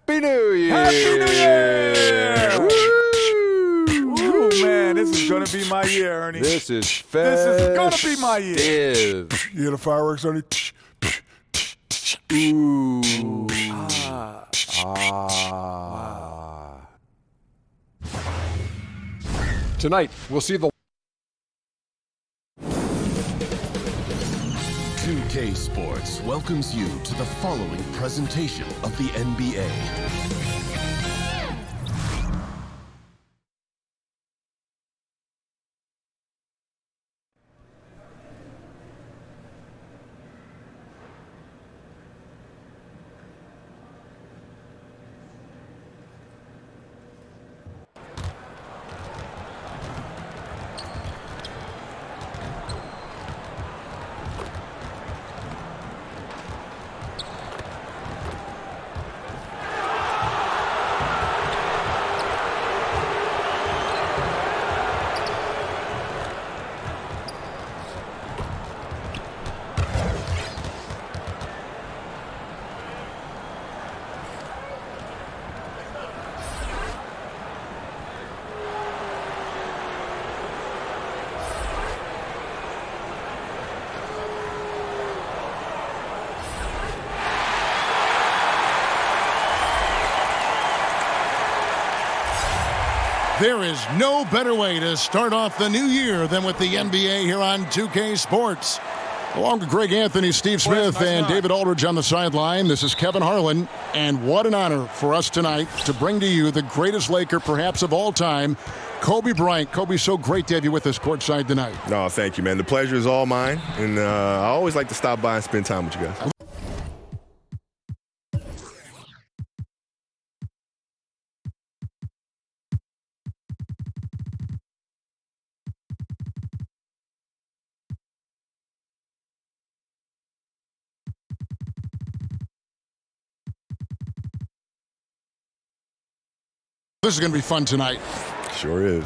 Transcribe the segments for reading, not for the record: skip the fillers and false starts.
New Year! Happy New Year! Woo! Ooh, man, this is gonna be my year, Ernie. This is This is gonna be my year. year. You hear the fireworks, Ernie? Ooh. Tonight, we'll see the 2K Sports welcomes you to the following presentation of the NBA. There is no better way to start off the new year than with the NBA here on 2K Sports. Along with Greg Anthony, Steve Smith, and David Aldridge on the sideline, this is Kevin Harlan. And what an honor for us tonight to bring to you the greatest Laker perhaps of all time, Kobe Bryant. Kobe, so great to have you with us courtside tonight. No, thank you, man. The pleasure is all mine. And I always like to stop by and spend time with you guys. This is going to be fun tonight. Sure is.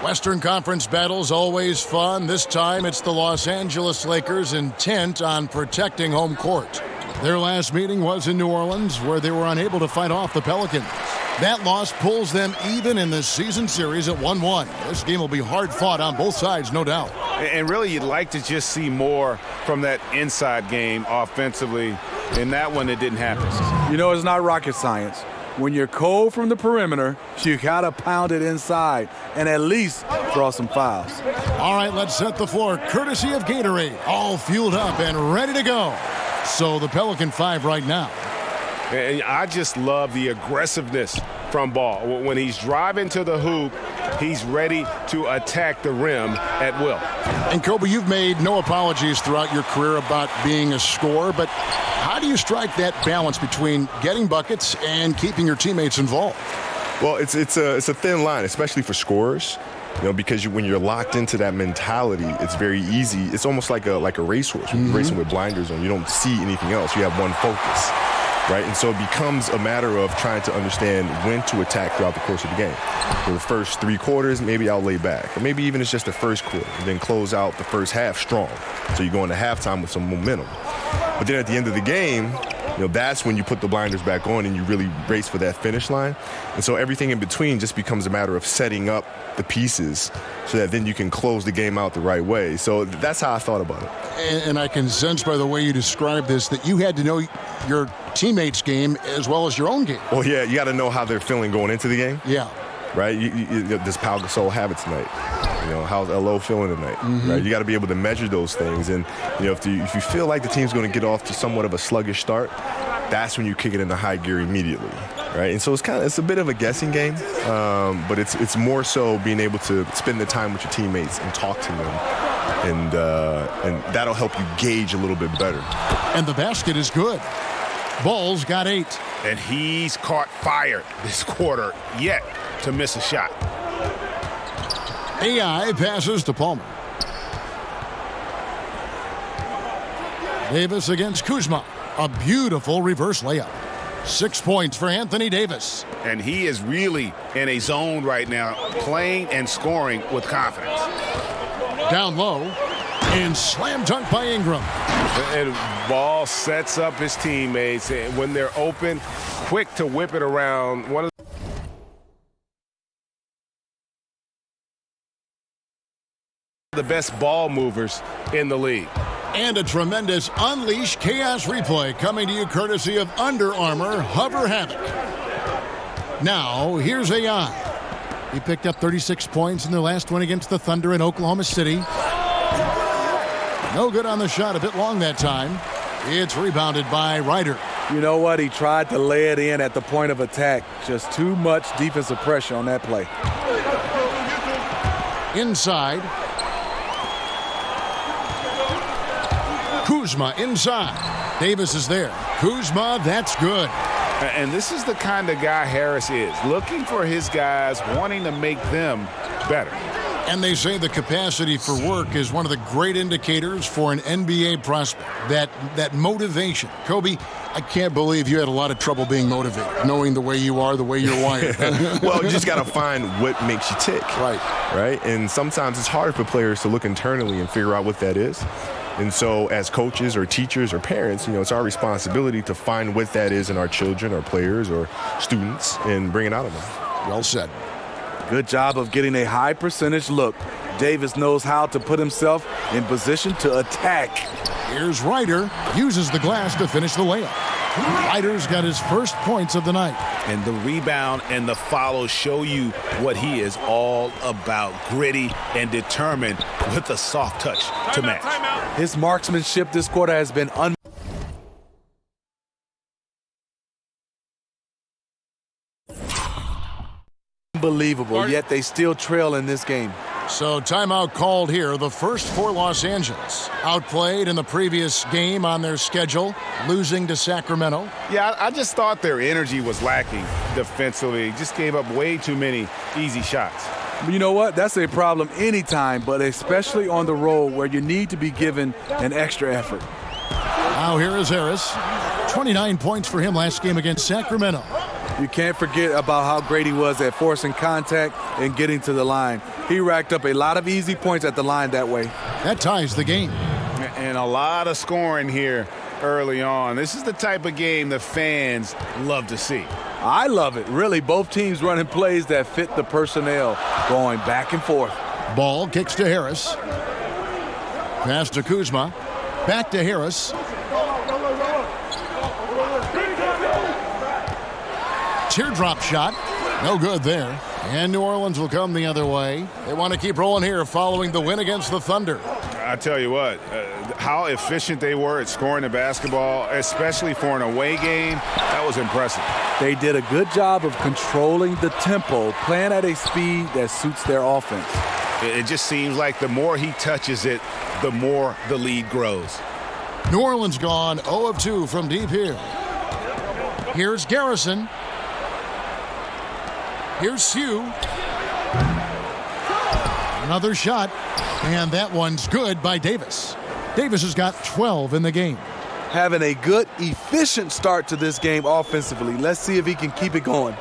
Western Conference battles always fun. This time it's the Los Angeles Lakers intent on protecting home court. Their last meeting was in New Orleans, where they were unable to fight off the Pelicans. That loss pulls them even in the season series at 1-1. This game will be hard fought on both sides, no doubt. And really, you'd like to just see more from that inside game offensively. In that one, it didn't happen. You know, it's not rocket science. When you're cold from the perimeter, you gotta pound it inside and at least draw some fouls. All right, let's set the floor courtesy of Gatorade. All fueled up and ready to go. So the Pelican 5 right now. And I just love the aggressiveness from Ball. When he's driving to the hoop, he's ready to attack the rim at will. And Kobe, you've made no apologies throughout your career about being a scorer, but how do you strike that balance between getting buckets and keeping your teammates involved? Well, it's a thin line, especially for scorers. You know, because when you're locked into that mentality, it's very easy. It's almost like a racehorse. When you're racing with blinders on, you don't see anything else. You have one focus, right? And so it becomes a matter of trying to understand when to attack throughout the course of the game. For the first 3 quarters, maybe I'll lay back. Or maybe even it's just the first quarter, and then close out the first half strong. So you go into halftime with some momentum. But then at the end of the game, you know, that's when you put the blinders back on and you really race for that finish line. And so everything in between just becomes a matter of setting up the pieces so that then you can close the game out the right way. So that's how I thought about it. And I can sense by the way you describe this that you had to know your teammates' game as well as your own game. Well, yeah, you got to know how they're feeling going into the game. Yeah. Right? Does Pau Gasol have it tonight? You know, how's LO feeling tonight? Right? You got to be able to measure those things. And, you know, if you feel like the team's going to get off to somewhat of a sluggish start, that's when you kick it into high gear immediately. Right? And so it's a bit of a guessing game, but it's more so being able to spend the time with your teammates and talk to them. And that'll help you gauge a little bit better. And the basket is good. Ball's got 8. And he's caught fire this quarter yet to miss a shot. AI passes to Palmer. Davis against Kuzma. A beautiful reverse layup. 6 points for Anthony Davis. And he is really in a zone right now, playing and scoring with confidence. Down low. And slam dunk by Ingram. And Ball sets up his teammates. And when they're open, quick to whip it around. One of the best ball movers in the league. And a tremendous Unleash Chaos replay coming to you courtesy of Under Armour Hover Havoc. Now, here's AI. He picked up 36 points in their last win against the Thunder in Oklahoma City. No good on the shot, a bit long that time. It's rebounded by Ryder. You know what? He tried to lay it in at the point of attack. Just too much defensive pressure on that play. Inside. Kuzma inside. Davis is there. Kuzma, that's good. And this is the kind of guy Harris is, looking for his guys, wanting to make them better. And they say the capacity for work is one of the great indicators for an NBA prospect. That motivation. Kobe, I can't believe you had a lot of trouble being motivated, knowing the way you are, the way you're wired. Well, you just got to find what makes you tick. Right. And sometimes it's hard for players to look internally and figure out what that is. And so as coaches or teachers or parents, it's our responsibility to find what that is in our children or players or students and bring it out of them. Well said. Good job of getting a high percentage look. Davis knows how to put himself in position to attack. Here's Ryder. Uses the glass to finish the layup. Ryder's got his first points of the night. And the rebound and the follow show you what he is all about. Gritty and determined with a soft touch to match. His marksmanship this quarter has been unbelievable, yet they still trail in this game. So timeout called here, the first for Los Angeles. Outplayed in the previous game on their schedule, losing to Sacramento. Yeah, I just thought their energy was lacking defensively. Just gave up way too many easy shots. You know what? That's a problem anytime, but especially on the road where you need to be given an extra effort. Now here is Harris. 29 points for him last game against Sacramento. You can't forget about how great he was at forcing contact and getting to the line. He racked up a lot of easy points at the line that way. That ties the game. And a lot of scoring here early on. This is the type of game the fans love to see. I love it. Really, both teams running plays that fit the personnel, going back and forth. Ball kicks to Harris. Pass to Kuzma. Back to Harris. Teardrop shot. No good there. And New Orleans will come the other way. They want to keep rolling here following the win against the Thunder. I tell you what, how efficient they were at scoring the basketball, especially for an away game, that was impressive. They did a good job of controlling the tempo, playing at a speed that suits their offense. It just seems like the more he touches it, the more the lead grows. New Orleans gone 0 of 2 from deep here. Here's Garrison. Here's Sue. Another shot, and that one's good by Davis. Davis has got 12 in the game. Having a good, efficient start to this game offensively. Let's see if he can keep it going.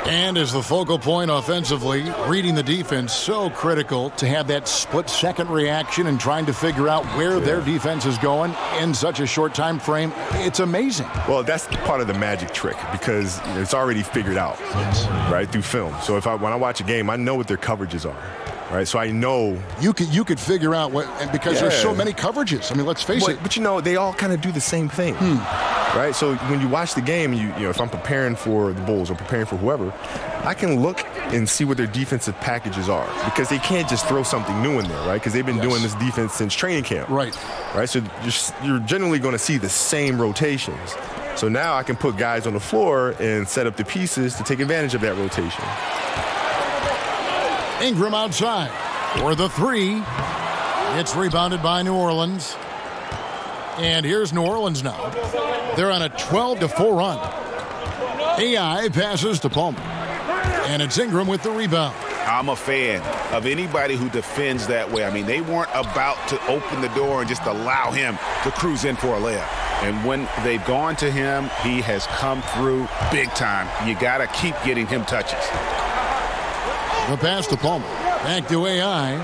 And as the focal point offensively, reading the defense, so critical to have that split-second reaction and trying to figure out where their defense is going in such a short time frame. It's amazing. Well, that's part of the magic trick because it's already figured out, right, through film. So when I watch a game, I know what their coverages are. Right, so I know you could figure out what, and because there's so many coverages. I mean, let's face it. But they all kind of do the same thing, right? So when you watch the game, if I'm preparing for the Bulls or preparing for whoever, I can look and see what their defensive packages are because they can't just throw something new in there, right? Because they've been doing this defense since training camp, right? So you're generally going to see the same rotations. So now I can put guys on the floor and set up the pieces to take advantage of that rotation. Ingram outside for the three. It's rebounded by New Orleans. And here's New Orleans now. They're on a 12-4 run. AI passes to Palmer. And it's Ingram with the rebound. I'm a fan of anybody who defends that way. I mean, they weren't about to open the door and just allow him to cruise in for a layup. And when they've gone to him, he has come through big time. You got to keep getting him touches. The pass to Palmer. Back to AI.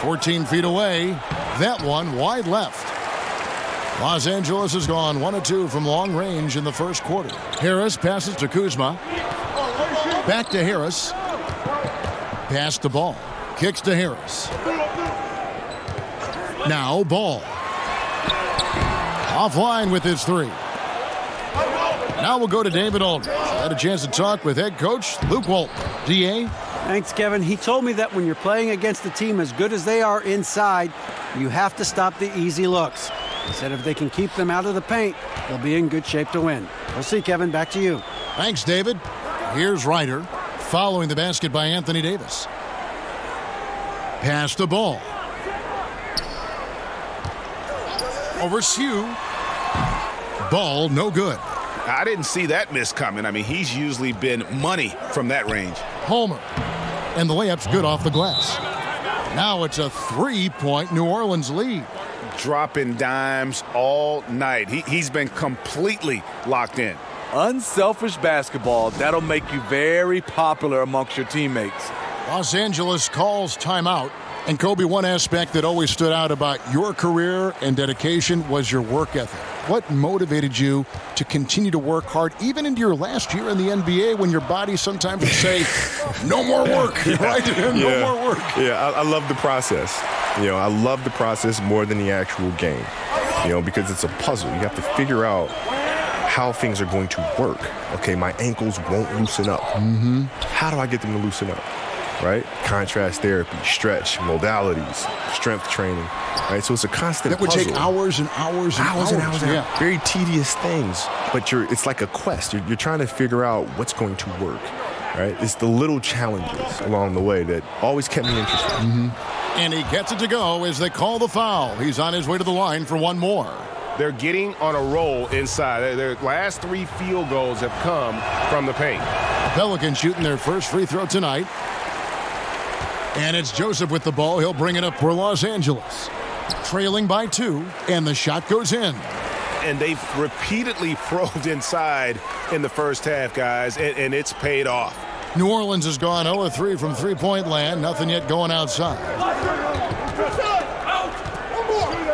14 feet away. That one wide left. Los Angeles has gone 1 of 2 from long range in the first quarter. Harris passes to Kuzma. Back to Harris. Pass the ball. Kicks to Harris. Now Ball. Offline with his 3. Now we'll go to David Aldridge. I had a chance to talk with head coach Luke Walton. DA? Thanks, Kevin. He told me that when you're playing against a team as good as they are inside, you have to stop the easy looks. He said if they can keep them out of the paint, they'll be in good shape to win. We'll see, Kevin. Back to you. Thanks, David. Here's Ryder following the basket by Anthony Davis. Pass the ball. Over Sue. Ball no good. I didn't see that miss coming. I mean, he's usually been money from that range. Homer. And the layup's good off the glass. Now it's a 3-point New Orleans lead. Dropping dimes all night. He's been completely locked in. Unselfish basketball. That'll make you very popular amongst your teammates. Los Angeles calls timeout. And Kobe, one aspect that always stood out about your career and dedication was your work ethic. What motivated you to continue to work hard, even into your last year in the NBA, when your body sometimes would say, no more work, right? No more work. Yeah, I love the process. I love the process more than the actual game, because it's a puzzle. You have to figure out how things are going to work. Okay, my ankles won't loosen up. How do I get them to loosen up? Right? Contrast therapy, stretch, modalities, strength training. Right? So it's a constant puzzle. That would take hours and hours and hours. Yeah. Very tedious things, but it's like a quest. You're trying to figure out what's going to work. Right? It's the little challenges along the way that always kept me interested. And he gets it to go as they call the foul. He's on his way to the line for one more. They're getting on a roll inside. Their last 3 field goals have come from the paint. Pelicans shooting their first free throw tonight. And it's Joseph with the ball. He'll bring it up for Los Angeles. Trailing by 2, and the shot goes in. And they've repeatedly probed inside in the first half, guys, and it's paid off. New Orleans has gone 0 of 3 from three-point land. Nothing yet going outside.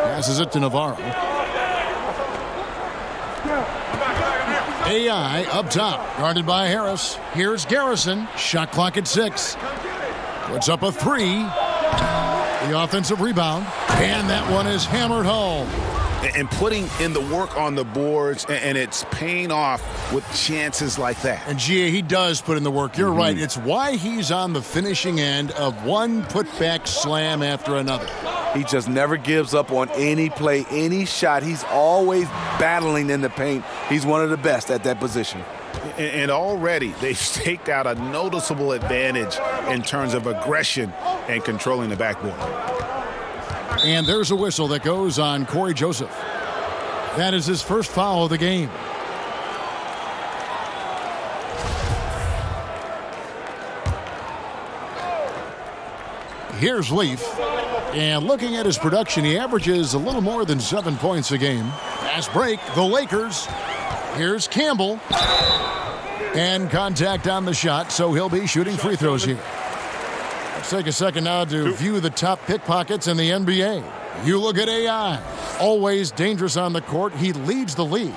Passes it to Navarro. AI up top, guarded by Harris. Here's Garrison. Shot clock at 6. Puts up a 3. The offensive rebound. And that one is hammered home. And putting in the work on the boards, and it's paying off with chances like that. And GA, he does put in the work. You're right. It's why he's on the finishing end of one putback slam after another. He just never gives up on any play, any shot. He's always battling in the paint. He's one of the best at that position. And already they've staked out a noticeable advantage in terms of aggression and controlling the backboard. And there's a whistle that goes on Corey Joseph. That is his first foul of the game. Here's Leaf. And looking at his production, he averages a little more than 7 points a game. Fast break, the Lakers. Here's Campbell. And contact on the shot, so he'll be shooting free throws here. Let's take a second now to view the top pickpockets in the NBA. You look at AI. Always dangerous on the court. He leads the league.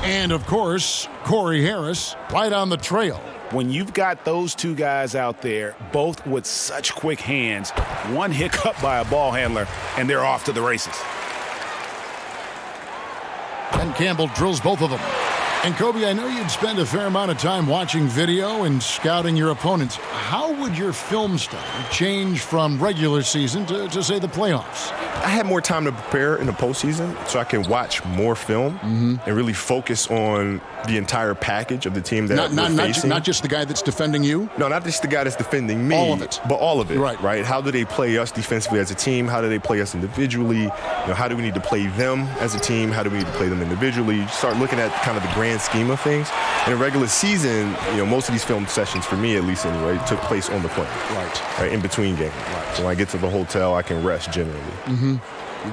And, of course, Corey Harris right on the trail. When you've got those two guys out there, both with such quick hands, one hiccup by a ball handler, and they're off to the races. And Campbell drills both of them. And Kobe, I know you'd spend a fair amount of time watching video and scouting your opponents. How would your film style change from regular season to say, the playoffs? I had more time to prepare in the postseason, so I can watch more film and really focus on the entire package of the team that we're facing. Not just the guy that's defending you? No, not just the guy that's defending me. All of it. But all of it, right? How do they play us defensively as a team? How do they play us individually? How do we need to play them as a team? How do we need to play them individually? You start looking at kind of the grand scheme of things. In a regular season, most of these film sessions, for me at least anyway, took place on the plane. Right, in between games. Right. So when I get to the hotel, I can rest generally.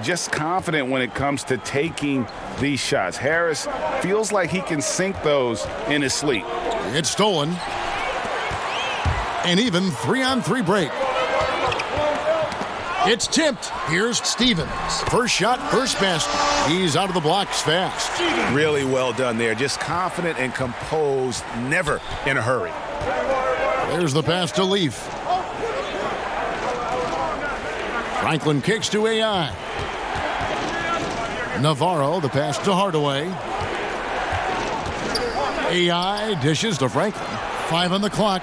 Just confident when it comes to taking these shots. Harris feels like he can sink those in his sleep. It's stolen. And even 3-on-3 break. It's tipped. Here's Stevens. First shot, first basket. He's out of the blocks fast. Really well done there. Just confident and composed, never in a hurry. There's the pass to Leaf. Franklin kicks to AI. Navarro, the pass to Hardaway. AI dishes to Franklin. 5 on the clock.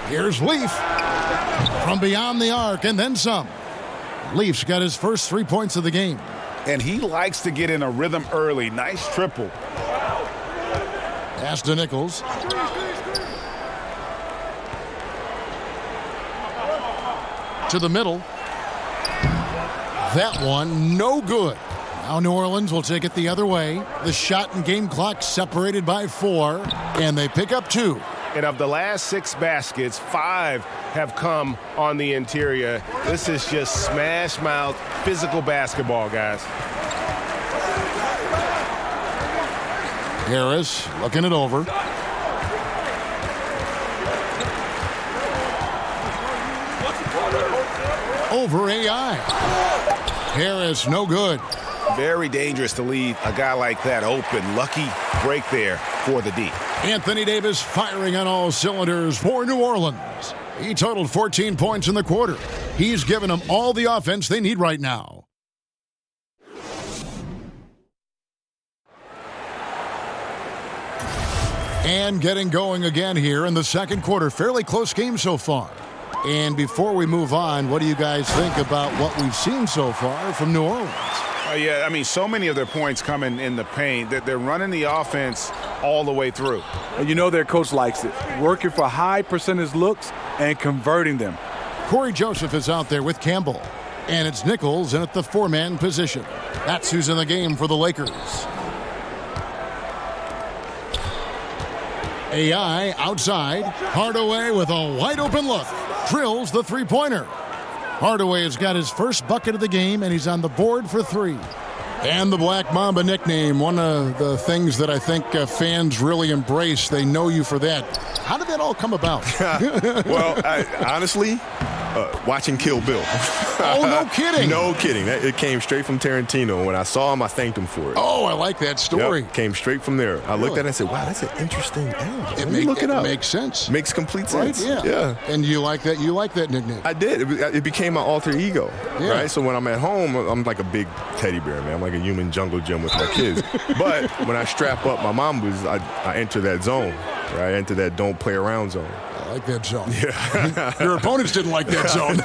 Here's Leaf from beyond the arc and then some. Leaf's got his first 3 points of the game. And he likes to get in a rhythm early. Nice triple. Pass to Nichols. To the middle. That one, no good. Now New Orleans will take it the other way. The shot and game clock separated by 4, and they pick up 2. And of the last 6 baskets, 5 have come on the interior. This is just smash mouth physical basketball, guys. Harris looking it over. Over AI. Harris, no good. Very dangerous to leave a guy like that open. Lucky break there for the D. Anthony Davis firing on all cylinders for New Orleans. He totaled 14 points in the quarter. He's given them all the offense they need right now. And getting going again here in the second quarter. Fairly close game so far. And before we move on, what do you guys think about what we've seen so far from New Orleans? Yeah, I mean, so many of their points coming in the paint that they're running the offense all the way through. And you know their coach likes it. Working for high percentage looks and converting them. Corey Joseph is out there with Campbell. And it's Nichols in at the 4-man position. That's who's in the game for the Lakers. AI outside. Hardaway with a wide open look. Drills the three-pointer. Hardaway has got his first bucket of the game, and he's on the board for 3. And the Black Mamba nickname, one of the things that I think fans really embrace. They know you for that. How did that all come about? Well, honestly, watching Kill Bill. Oh, no kidding. No kidding. It came straight from Tarantino. When I saw him, I thanked him for it. Oh, I like that story. Yep, came straight from there. I looked at it and said, wow, that's an interesting angle. Let me look it up. It makes sense. Makes complete sense. Right? Yeah. And you like that? You like that nickname? I did. It became my alter ego. Yeah. Right? So when I'm at home, I'm like a big teddy bear, man. I'm like a human jungle gym with my kids. But when I strap up my Mambas, I enter that zone. Right? I enter that don't play around zone. I like that zone. Yeah. Your opponents didn't like that zone.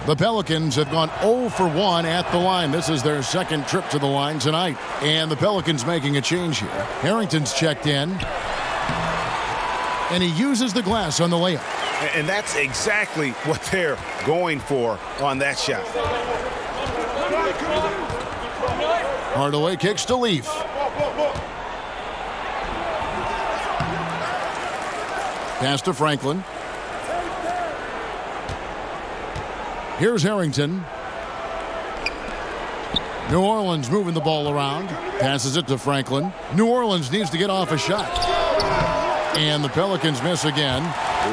The Pelicans have gone 0 for 1 at the line. This is their second trip to the line tonight. And the Pelicans making a change here. Harrington's checked in. And he uses the glass on the layup. And that's exactly what they're going for on that shot. Hardaway kicks to Leaf. Pass to Franklin. Here's Harrington. New Orleans moving the ball around. Passes it to Franklin. New Orleans needs to get off a shot. And the Pelicans miss again.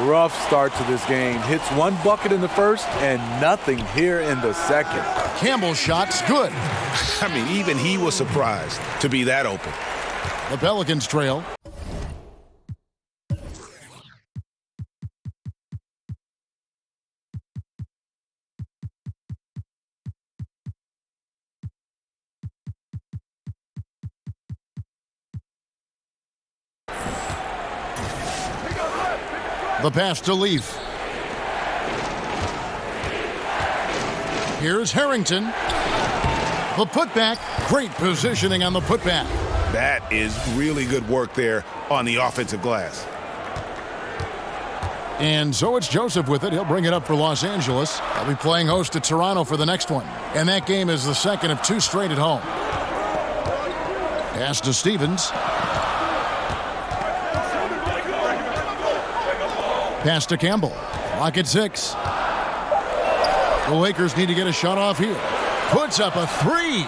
Rough start to this game. Hits 1 bucket in the first and nothing here in the second. Campbell's shot's good. I mean, even he was surprised to be that open. The Pelicans trail. The pass to Leaf. Here's Harrington. The putback. Great positioning on the putback. That is really good work there on the offensive glass. And so it's Joseph with it. He'll bring it up for Los Angeles. They'll be playing host to Toronto for the next one. And that game is the second of 2 straight at home. Pass to Stevens. Pass to Campbell. Clock at 6. The Lakers need to get a shot off here. Puts up a 3.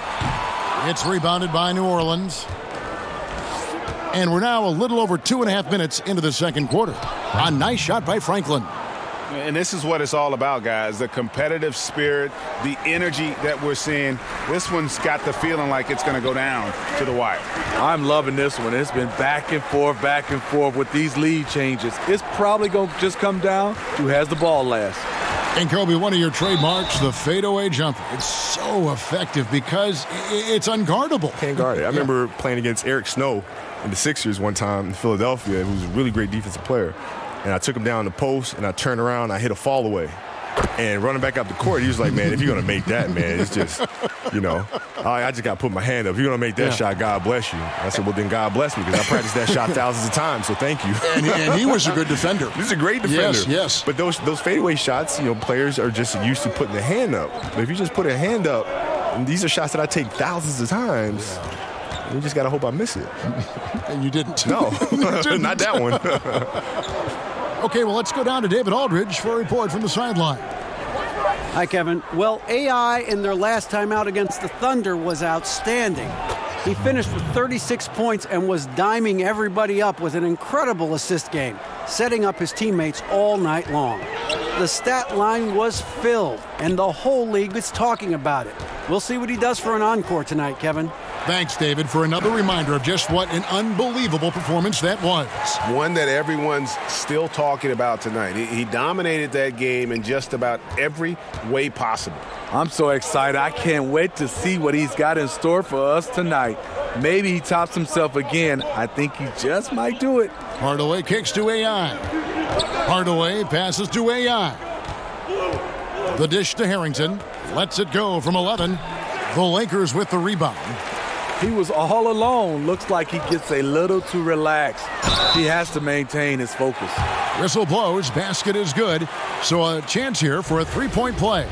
It's rebounded by New Orleans. And we're now a little over 2.5 minutes into the second quarter. A nice shot by Franklin. And this is what it's all about, guys. The competitive spirit, the energy that we're seeing. This one's got the feeling like it's going to go down to the wire. I'm loving this one. It's been back and forth with these lead changes. It's probably going to just come down to who has the ball last. And Kobe, one of your trademarks, the fadeaway jumper. It's so effective because it's unguardable. Can't guard it. I remember playing against Eric Snow in the Sixers one time in Philadelphia, who's a really great defensive player. And I took him down the post, and I turned around, I hit a fall away. And running back up the court, he was like, man, if you're going to make that, man, it's just, I just got to put my hand up. If you're going to make that shot, God bless you. I said, well, then God bless me, because I practiced that shot thousands of times, so thank you. And he was a good defender. He's a great defender. Yes. But those fadeaway shots, players are just used to putting their hand up. But if you just put a hand up, and these are shots that I take thousands of times, you just got to hope I miss it. And you didn't. No, not that one. Okay, well, let's go down to David Aldridge for a report from the sideline. Hi, Kevin. Well, AI in their last time out against the Thunder was outstanding. He finished with 36 points and was diming everybody up with an incredible assist game, setting up his teammates all night long. The stat line was filled, and the whole league is talking about it. We'll see what he does for an encore tonight, Kevin. Thanks, David, for another reminder of just what an unbelievable performance that was. One that everyone's still talking about tonight. He dominated that game in just about every way possible. I'm so excited. I can't wait to see what he's got in store for us tonight. Maybe he tops himself again. I think he just might do it. Hardaway kicks to AI. Hardaway passes to AI. The dish to Harrington. Lets it go from 11. The Lakers with the rebound. He was all alone. Looks like he gets a little too relaxed. He has to maintain his focus. Whistle blows. Basket is good. So a chance here for a three-point play.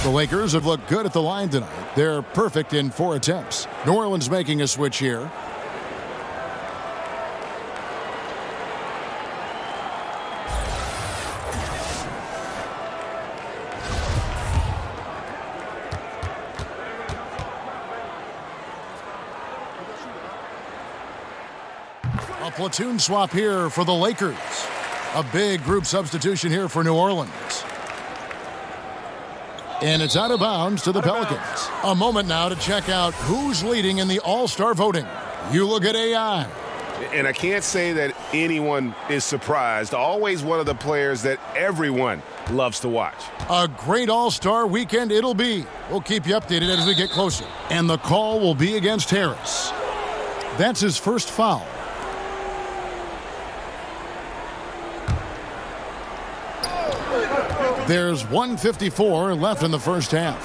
The Lakers have looked good at the line tonight. They're perfect in 4 attempts. New Orleans making a switch here. A platoon swap here for the Lakers. A big group substitution here for New Orleans. And it's out of bounds to the Pelicans. A moment now to check out who's leading in the All-Star voting. You look at AI. And I can't say that anyone is surprised. Always one of the players that everyone loves to watch. A great All-Star weekend it'll be. We'll keep you updated as we get closer. And the call will be against Harris. That's his first foul. There's 1:54 left in the first half.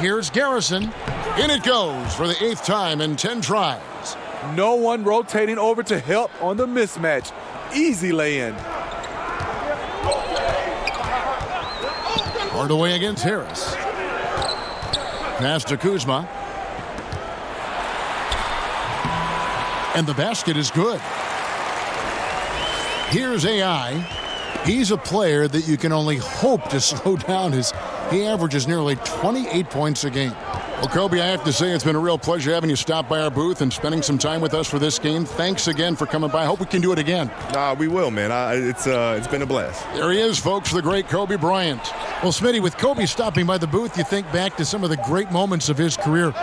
Here's Garrison. In it goes for the 8th time in 10 tries. No one rotating over to help on the mismatch. Easy lay-in. Hardaway against Harris. Pass to Kuzma. And the basket is good. Here's AI. He's a player that you can only hope to slow down as he averages nearly 28 points a game. Well, Kobe, I have to say it's been a real pleasure having you stop by our booth and spending some time with us for this game. Thanks again for coming by. I hope we can do it again. We will, man. It's been a blast. There he is, folks, the great Kobe Bryant. Well, Smitty, with Kobe stopping by the booth, you think back to some of the great moments of his career.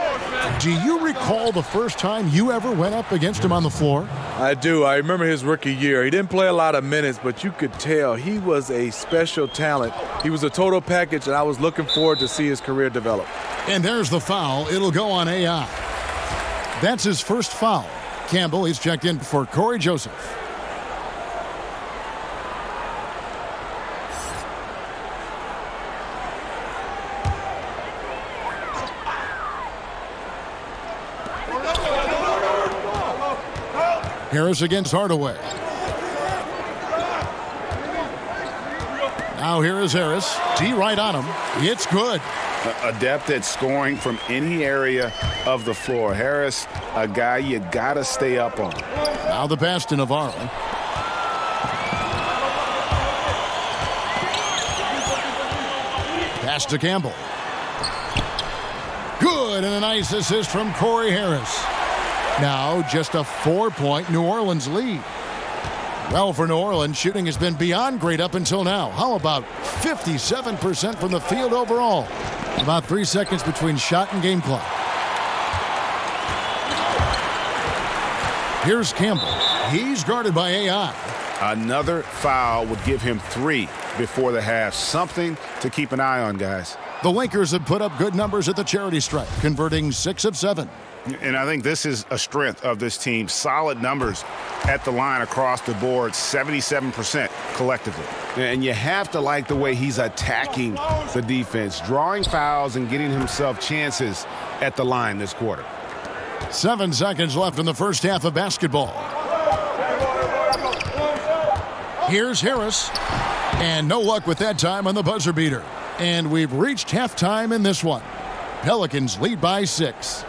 Do you recall the first time you ever went up against him on the floor? I do. I remember his rookie year. He didn't play a lot of minutes, but you could tell he was a special talent. He was a total package, and I was looking forward to see his career develop. And there's the foul. It'll go on AI. That's his first foul. Campbell, he's checked in for Corey Joseph. Harris against Hardaway. Now here is Harris. D right on him. It's good. Adept at scoring from any area of the floor. Harris, a guy you got to stay up on. Now the pass to Navarro. Pass to Campbell. Good, and a nice assist from Corey Harris. Now just a 4-point New Orleans lead. Well, for New Orleans, shooting has been beyond great up until now. How about 57% from the field overall? About 3 seconds between shot and game clock. Here's Campbell. He's guarded by AI. Another foul would give him 3 before the half. Something to keep an eye on, guys. The Lakers have put up good numbers at the charity stripe, converting 6 of 7. And I think this is a strength of this team. Solid numbers at the line across the board, 77% collectively. And you have to like the way he's attacking the defense, drawing fouls and getting himself chances at the line this quarter. 7 seconds left in the first half of basketball. Here's Harris. And no luck with that time on the buzzer beater. And we've reached halftime in this one. Pelicans lead by 6.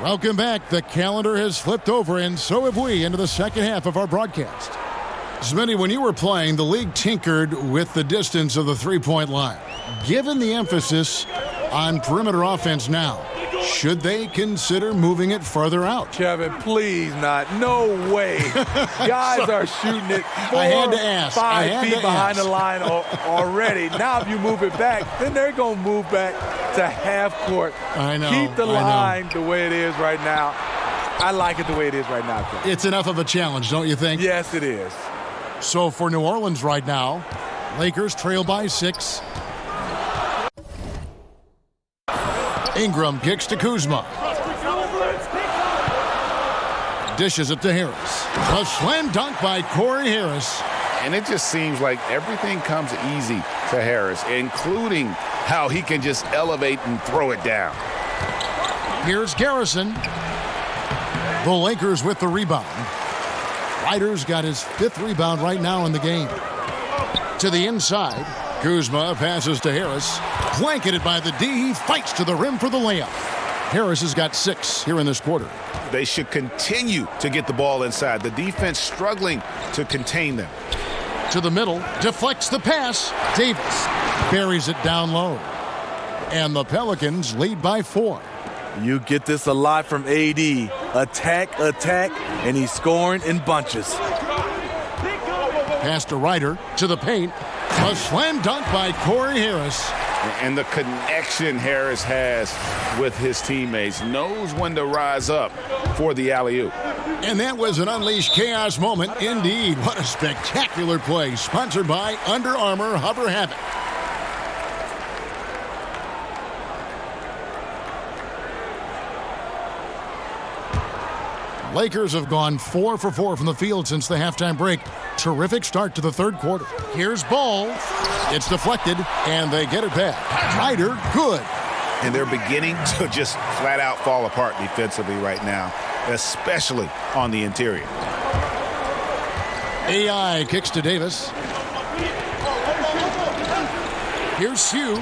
Welcome back. The calendar has flipped over, and so have we, into the second half of our broadcast. Smitty, when you were playing, the league tinkered with the distance of the three-point line. Given the emphasis on perimeter offense now, should they consider moving it further out? Kevin, please not. No way. Guys are shooting it 5 feet behind the line already. Now if you move it back, then they're going to move back to half court. I know. Keep the line the way it is right now. I like it the way it is right now, Kevin. It's enough of a challenge, don't you think? Yes, it is. So for New Orleans right now, Lakers trail by 6. Ingram kicks to Kuzma. Dishes it to Harris. A slam dunk by Corey Harris. And it just seems like everything comes easy to Harris, including how he can just elevate and throw it down. Here's Garrison. The Lakers with the rebound. Ryder's got his 5th rebound right now in the game. To the inside, Kuzma passes to Harris. Blanketed by the D, he fights to the rim for the layup. Harris has got 6 here in this quarter. They should continue to get the ball inside. The defense struggling to contain them. To the middle, deflects the pass. Davis buries it down low. And the Pelicans lead by 4. You get this a lot from AD. Attack, and he's scoring in bunches. Pass to Ryder, to the paint. A slam dunk by Corey Harris. And the connection Harris has with his teammates, knows when to rise up for the alley-oop. And that was an unleashed chaos moment indeed. What a spectacular play, sponsored by Under Armour Hover Havoc. Lakers have gone 4 for 4 from the field since the halftime break. Terrific start to the third quarter. Here's Ball. It's deflected, and they get it back. Ryder, good. And they're beginning to just flat out fall apart defensively right now, especially on the interior. AI kicks to Davis. Here's Hugh.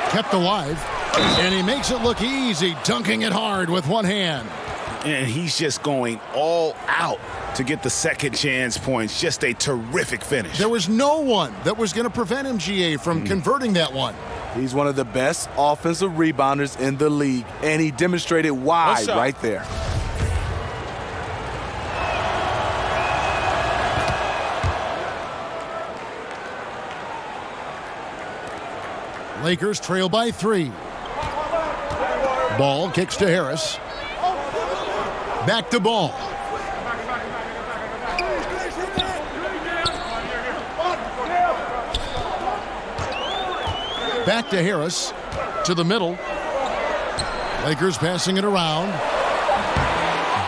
Kept alive, and he makes it look easy, dunking it hard with one hand. And he's just going all out to get the second chance points. Just a terrific finish. There was no one that was going to prevent him, GA, from converting that one. He's one of the best offensive rebounders in the league, and he demonstrated why right there. Lakers trail by 3. Ball kicks to Harris. Back to Ball. Back to Harris. To the middle. Lakers passing it around.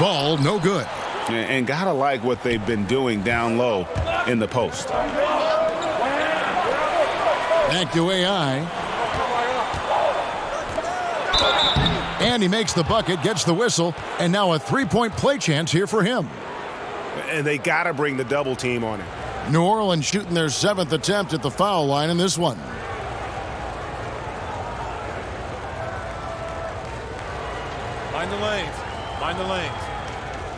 Ball no good. And gotta like what they've been doing down low in the post. Back to AI. And he makes the bucket, gets the whistle, and now a three-point play chance here for him. And they got to bring the double team on him. New Orleans shooting their 7th attempt at the foul line in this one. Mind the lanes. Mind the lanes.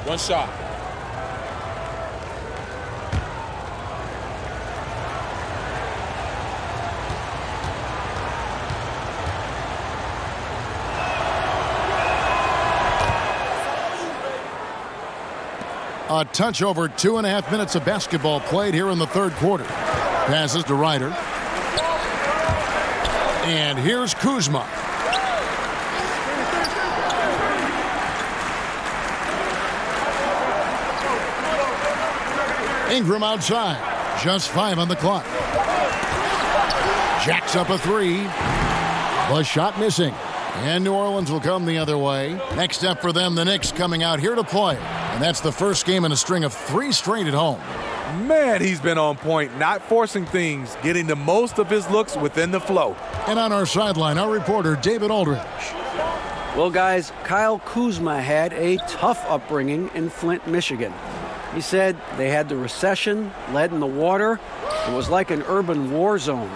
One shot. A touch over 2.5 minutes of basketball played here in the third quarter. Passes to Ryder. And here's Kuzma. Ingram outside. Just 5 on the clock. Jacks up a 3. The shot missing. And New Orleans will come the other way. Next up for them, the Knicks coming out here to play. And that's the first game in a string of 3 straight at home. Man, he's been on point, not forcing things, getting the most of his looks within the flow. And on our sideline, our reporter, David Aldridge. Well, guys, Kyle Kuzma had a tough upbringing in Flint, Michigan. He said they had the recession, lead in the water. It was like an urban war zone.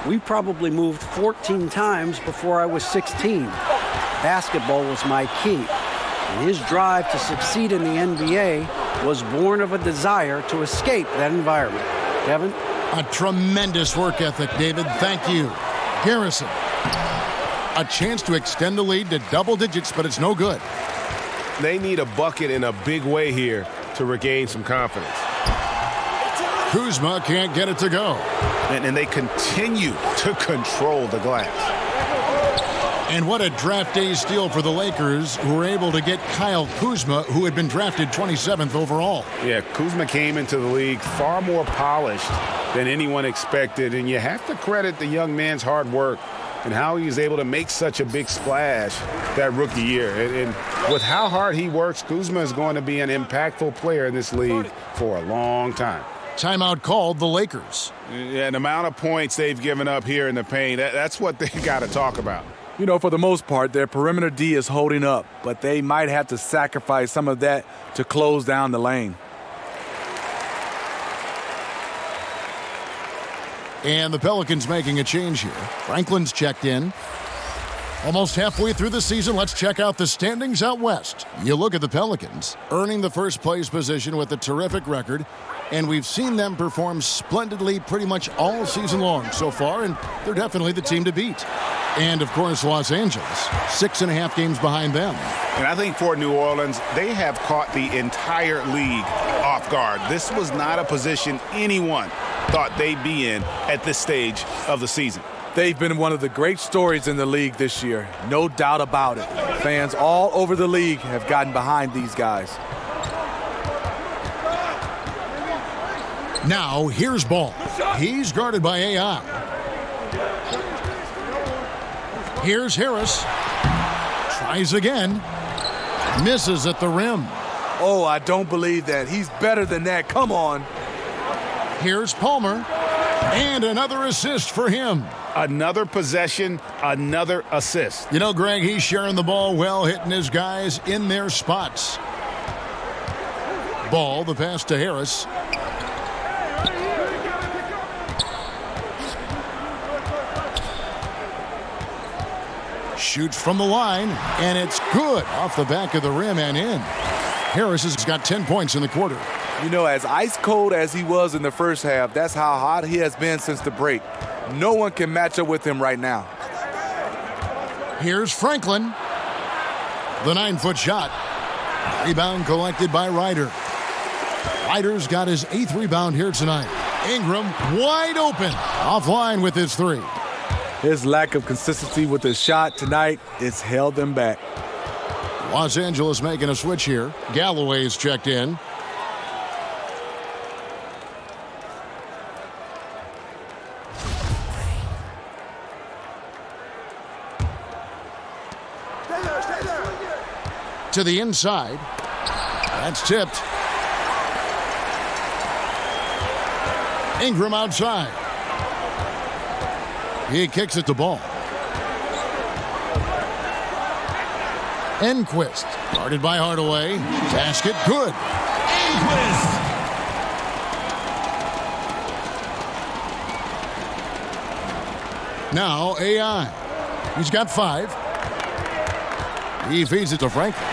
We probably moved 14 times before I was 16. Basketball was my key. And his drive to succeed in the NBA was born of a desire to escape that environment. Kevin? A tremendous work ethic, David. Thank you. Garrison. A chance to extend the lead to double digits, but it's no good. They need a bucket in a big way here to regain some confidence. Kuzma can't get it to go. And they continue to control the glass. And what a draft day steal for the Lakers, who were able to get Kyle Kuzma, who had been drafted 27th overall. Yeah, Kuzma came into the league far more polished than anyone expected, and you have to credit the young man's hard work and how he was able to make such a big splash that rookie year. And with how hard he works, Kuzma is going to be an impactful player in this league for a long time. Timeout called the Lakers. Yeah, the amount of points they've given up here in the paint, that's what they've got to talk about. You know, for the most part, their perimeter D is holding up, but they might have to sacrifice some of that to close down the lane. And the Pelicans making a change here. Franklin's checked in. Almost halfway through the season, let's check out the standings out west. You look at the Pelicans, earning the first place position with a terrific record, and we've seen them perform splendidly pretty much all season long so far, and they're definitely the team to beat. And, of course, Los Angeles, 6.5 games behind them. And I think for New Orleans, they have caught the entire league off guard. This was not a position anyone thought they'd be in at this stage of the season. They've been one of the great stories in the league this year, no doubt about it. Fans all over the league have gotten behind these guys. Now, here's Ball. He's guarded by AI. Here's Harris. Tries again. Misses at the rim. Oh, I don't believe that. He's better than that. Come on. Here's Palmer. And another assist for him. Another possession, another assist. You know, Greg, he's sharing the ball well, hitting his guys in their spots. Ball, the pass to Harris. Shoots from the line, and it's good off the back of the rim and in. Harris has got 10 points in the quarter. You know, as ice cold as he was in the first half, that's how hot he has been since the break. No one can match up with him right now. Here's Franklin. The 9-foot shot. Rebound collected by Ryder. Ryder's got his 8th rebound here tonight. Ingram wide open. Offline with his 3. His lack of consistency with his shot tonight has held them back. Los Angeles making a switch here. Galloway's checked in. To the inside. That's tipped. Ingram outside. He kicks it to Ball. Enquist, guarded by Hardaway. Basket, good. Enquist. Now AI. He's got 5. He feeds it to Franklin.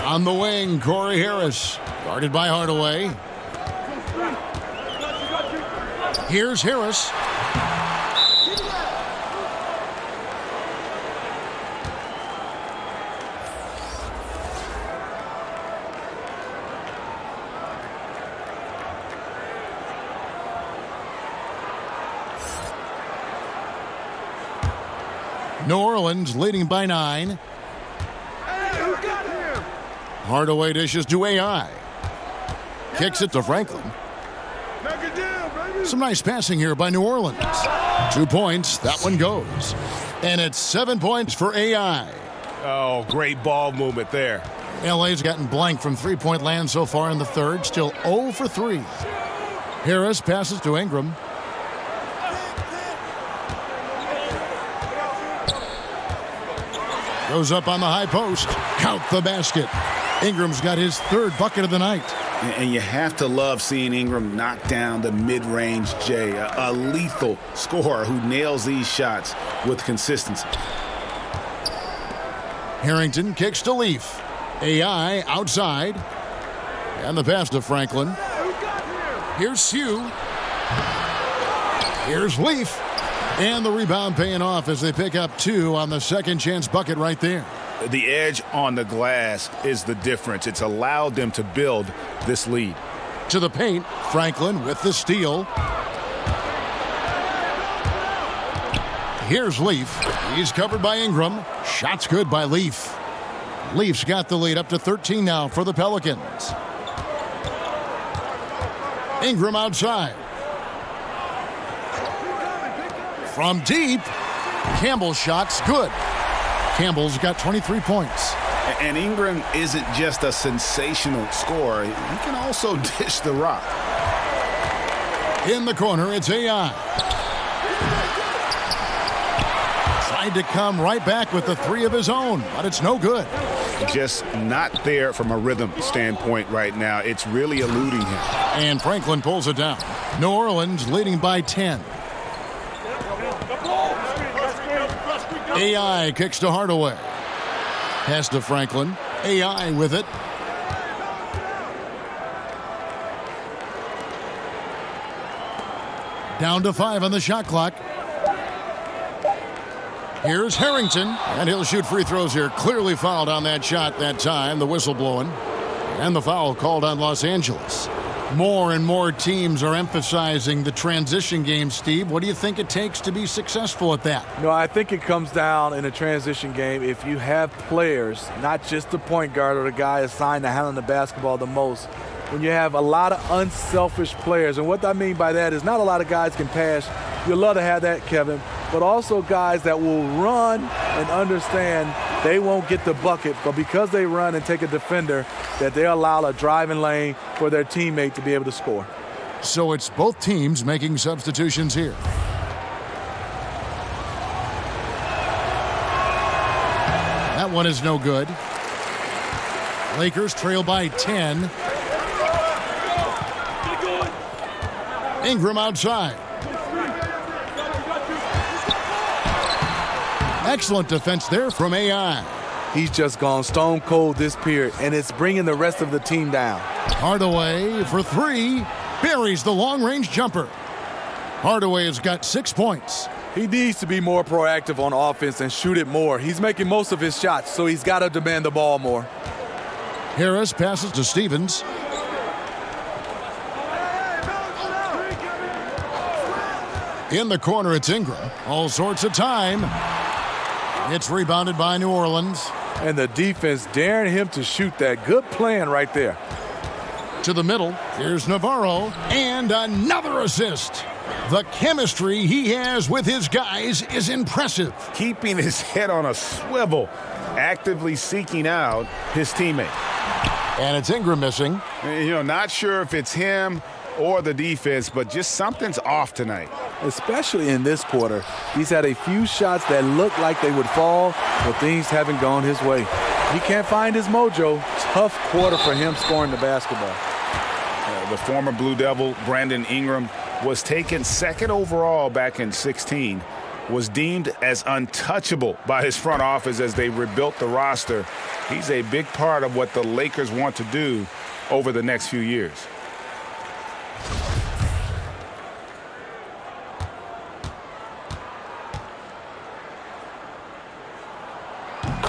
On the wing, Corey Harris, guarded by Hardaway. Here's Harris. New Orleans leading by 9. Hardaway dishes to AI. Kicks it to Franklin. Some nice passing here by New Orleans. 2 points. That one goes. And it's 7 points for AI. Oh, great ball movement there. LA's gotten blank from three-point land so far in the third. Still 0 for 3. Harris passes to Ingram. Goes up on the high post. Count the basket. Ingram's got his 3rd bucket of the night. And you have to love seeing Ingram knock down the mid-range J, a lethal scorer who nails these shots with consistency. Harrington kicks to Leaf. AI outside. And the pass to Franklin. Here's Sue. Here's Leaf. And the rebound paying off as they pick up 2 on the second chance bucket right there. The edge on the glass is the difference. It's allowed them to build this lead. To the paint, Franklin with the steal. Here's Leaf. He's covered by Ingram. Shot's good by Leaf. Leaf's got the lead up to 13 now for the Pelicans. Ingram outside. From deep, Campbell's shot's good. Campbell's got 23 points. And Ingram isn't just a sensational scorer. He can also dish the rock. In the corner, it's AI. Tried to come right back with the 3 of his own, but it's no good. Just not there from a rhythm standpoint right now. It's really eluding him. And Franklin pulls it down. New Orleans leading by 10. AI kicks to Hardaway. Pass to Franklin. AI with it. Down to 5 on the shot clock. Here's Harrington, and he'll shoot free throws here. Clearly fouled on that shot that time. The whistle blowing. And the foul called on Los Angeles. More and more teams are emphasizing the transition game, Steve. What do you think it takes to be successful at that? No, I think it comes down in a transition game if you have players, not just the point guard or the guy assigned to handling the basketball the most, when you have a lot of unselfish players. And what I mean by that is not a lot of guys can pass. You'd love to have that, Kevin, but also guys that will run and understand they won't get the bucket, but because they run and take a defender, that they allow a driving lane for their teammate to be able to score. So it's both teams making substitutions here. That one is no good. Lakers trail by 10. Ingram outside. Excellent defense there from AI. He's just gone stone cold this period, and it's bringing the rest of the team down. Hardaway for 3. Buries the long-range jumper. Hardaway has got 6 points. He needs to be more proactive on offense and shoot it more. He's making most of his shots, so he's got to demand the ball more. Harris passes to Stevens. In the corner, it's Ingram. All sorts of time. It's rebounded by New Orleans. And the defense daring him to shoot that. Good plan right there. To the middle, here's Navarro, and another assist. The chemistry he has with his guys is impressive. Keeping his head on a swivel, actively seeking out his teammate. And it's Ingram missing. You know, not sure if it's him or the defense, but just something's off tonight. Especially in this quarter. He's had a few shots that look like they would fall, but things haven't gone his way. He can't find his mojo. Tough quarter for him scoring the basketball. The former Blue Devil, Brandon Ingram, was taken 2nd overall back in 2016, was deemed as untouchable by his front office as they rebuilt the roster. He's a big part of what the Lakers want to do over the next few years.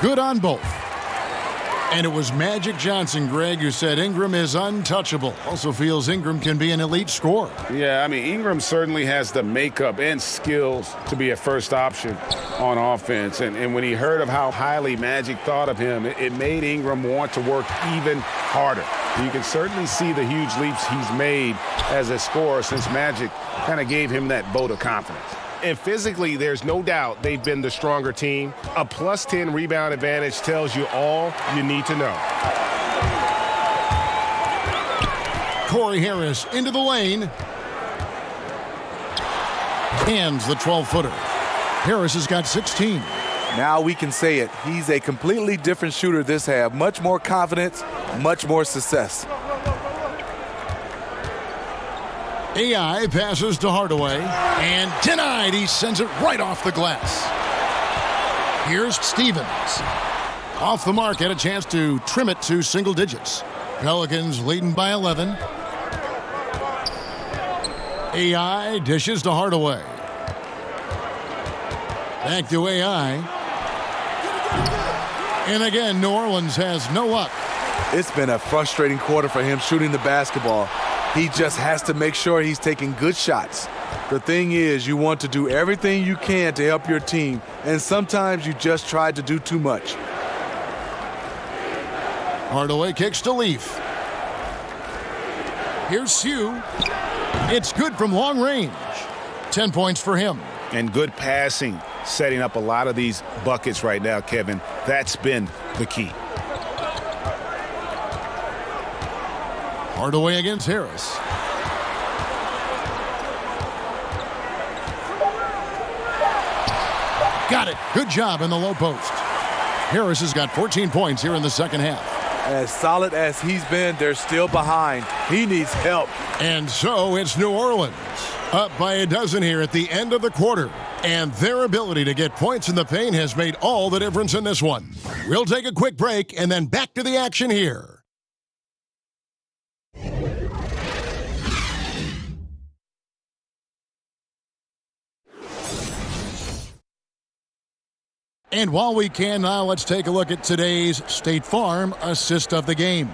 Good on both. And it was Magic Johnson, Greg, who said Ingram is untouchable. Also feels Ingram can be an elite scorer. Yeah, I mean, Ingram certainly has the makeup and skills to be a first option on offense. And when he heard of how highly Magic thought of him, it made Ingram want to work even harder. You can certainly see the huge leaps he's made as a scorer since Magic kind of gave him that vote of confidence. And physically, there's no doubt they've been the stronger team. A plus 10 rebound advantage tells you all you need to know. Corey Harris into the lane. Hands the 12-footer. Harris has got 16. Now we can say it. He's a completely different shooter this half. Much more confidence, much more success. AI passes to Hardaway, and denied. He sends it right off the glass. Here's Stevens. Off the mark, had a chance to trim it to single digits. Pelicans leading by 11. AI dishes to Hardaway. Back to AI. And again, New Orleans has no luck. It's been a frustrating quarter for him shooting the basketball. He just has to make sure he's taking good shots. The thing is, you want to do everything you can to help your team, and sometimes you just try to do too much. Hardaway kicks to Leaf. Here's Sue. It's good from long range. 10 points for him. And good passing, setting up a lot of these buckets right now, Kevin. That's been the key. Hardaway against Harris. Got it. Good job in the low post. Harris has got 14 points here in the second half. As solid as he's been, they're still behind. He needs help. And so it's New Orleans up by a dozen here at the end of the quarter. And their ability to get points in the paint has made all the difference in this one. We'll take a quick break and then back to the action here. And while we can now, let's take a look at today's State Farm assist of the game.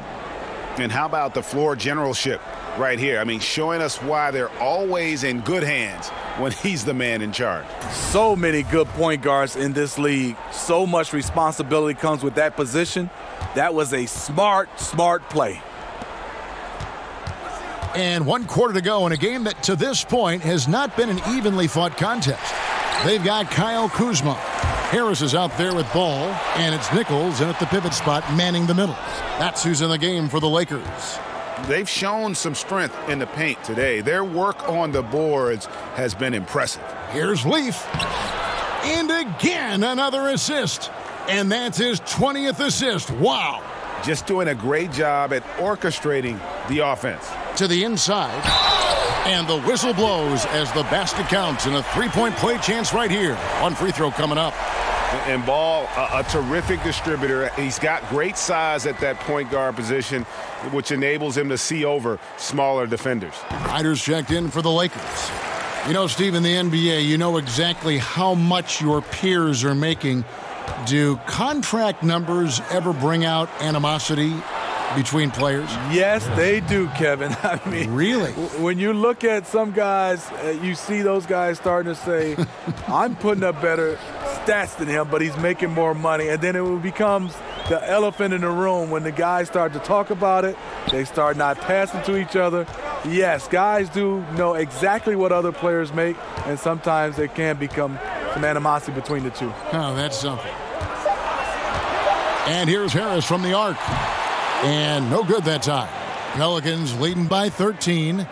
And how about the floor generalship right here? I mean, showing us why they're always in good hands when he's the man in charge. So many good point guards in this league. So much responsibility comes with that position. That was a smart play. And 1 quarter to go in a game that to this point has not been an evenly fought contest. They've got Kyle Kuzma. Harris is out there with ball, and it's Nichols in at the pivot spot manning the middle. That's who's in the game for the Lakers. They've shown some strength in the paint today. Their work on the boards has been impressive. Here's Leaf. And again, another assist. And that's his 20th assist. Wow. Just doing a great job at orchestrating the offense. To the inside. And the whistle blows as the basket counts, and a three-point play chance right here. One free throw coming up. And Ball, a terrific distributor. He's got great size at that point guard position, which enables him to see over smaller defenders. Riders checked in for the Lakers. You know, Steve, in the NBA, you know exactly how much your peers are making. Do contract numbers ever bring out animosity between players? Yes, they do, Kevin. I mean, really? When you look at some guys, you see those guys starting to say, I'm putting up better stats than him, but he's making more money. And then it becomes the elephant in the room when the guys start to talk about it. They start not passing to each other. Yes, guys do know exactly what other players make, and sometimes there can become some animosity between the two. Oh, that's something. And here's Harris from the arc. And no good that time. Pelicans leading by 13.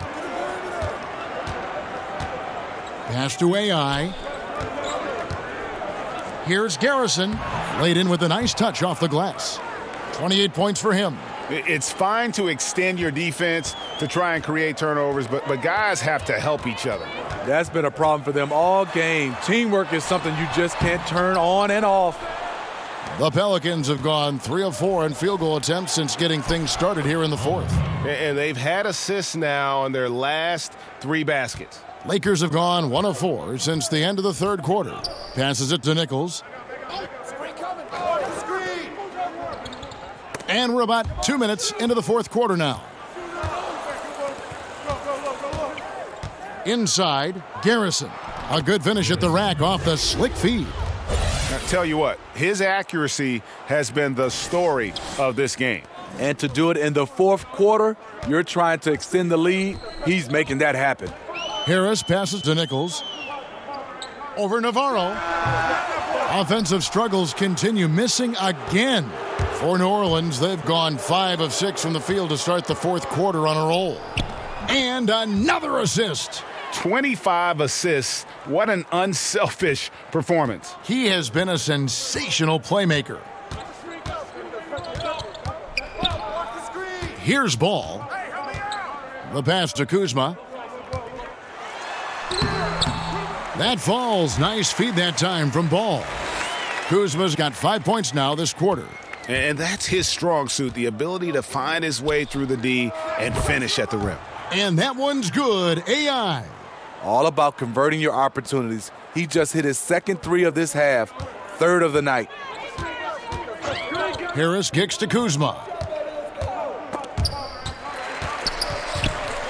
Pass to AI. Here's Garrison. Laid in with a nice touch off the glass. 28 points for him. It's fine to extend your defense to try and create turnovers, but guys have to help each other. That's been a problem for them all game. Teamwork is something you just can't turn on and off. The Pelicans have gone 3 of 4 in field goal attempts since getting things started here in the fourth. And they've had assists now on their last 3 baskets. Lakers have gone 1 of 4 since the end of the third quarter. Passes it to Nichols. And we're about 2 minutes into the fourth quarter now. Inside, Garrison. A good finish at the rack off the slick feed. I tell you what, his accuracy has been the story of this game. And to do it in the fourth quarter, you're trying to extend the lead. He's making that happen. Harris passes to Nichols. Over Navarro. Offensive struggles continue, missing again. For New Orleans, they've gone 5 of 6 from the field to start the fourth quarter on a roll. And another assist. 25 assists. What an unselfish performance. He has been a sensational playmaker. Here's Ball. The pass to Kuzma. That falls. Nice feed that time from Ball. Kuzma's got 5 points now this quarter. And that's his strong suit, the ability to find his way through the D and finish at the rim. And that one's good. AI. All about converting your opportunities. He just hit his second 3 of this half, 3rd of the night. Harris kicks to Kuzma.